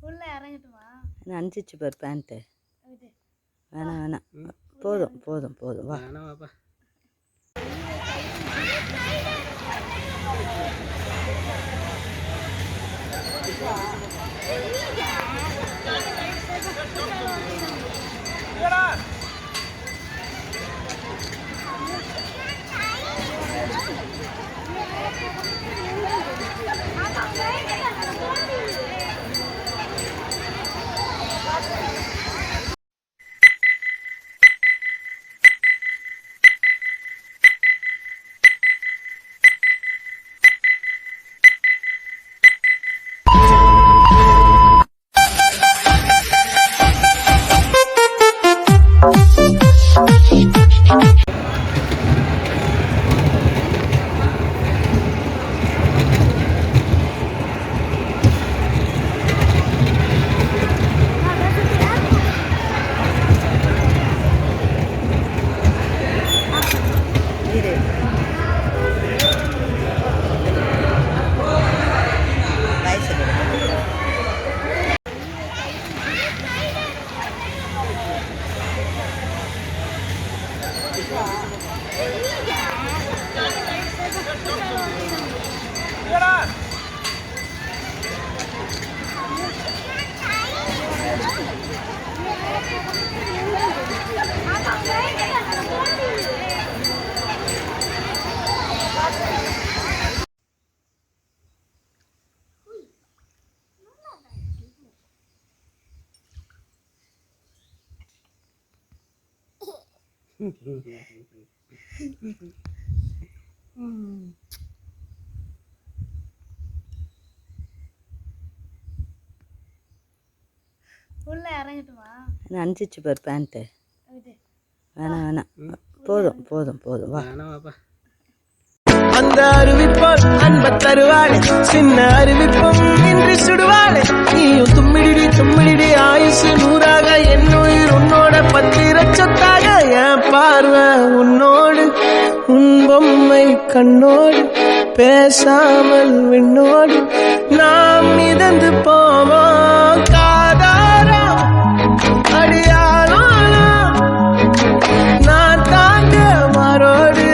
உள்ள இறங்கட்டுமா? அனுப்பிச்சு பாரு பேண்ட்டு. வேணாம் வேணாம், போதும் போதும் போதும், வா. உள்ள இறங்கட்டுமா? அனுப்பிச்சு பாரு பேண்ட்டு. வேணாம் வேணாம், போதும் போதும் போதும், வா. அந்த அறிவிப்போல் அன்ப தருவாளே, சின்ன அறிவிப்பும் இன்று சுடுவாளே. நீயும் தும்மிடி தும்மிடி ஆயுசு நூறாக, என் உயிர் உன்னோட பத்திர சொத்தாக. என் பார்வை உன்னோடு, உன் பொம்மை கண்ணோடு, பேசாமல் விண்ணோடு நாம் மிதந்து போவோம். காதாரம் அடியாளோம் நான் தாங்க மாறோடு.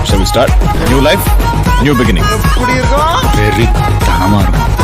Shall we start? New life, new beginning. Very தனமா இருக்கும்.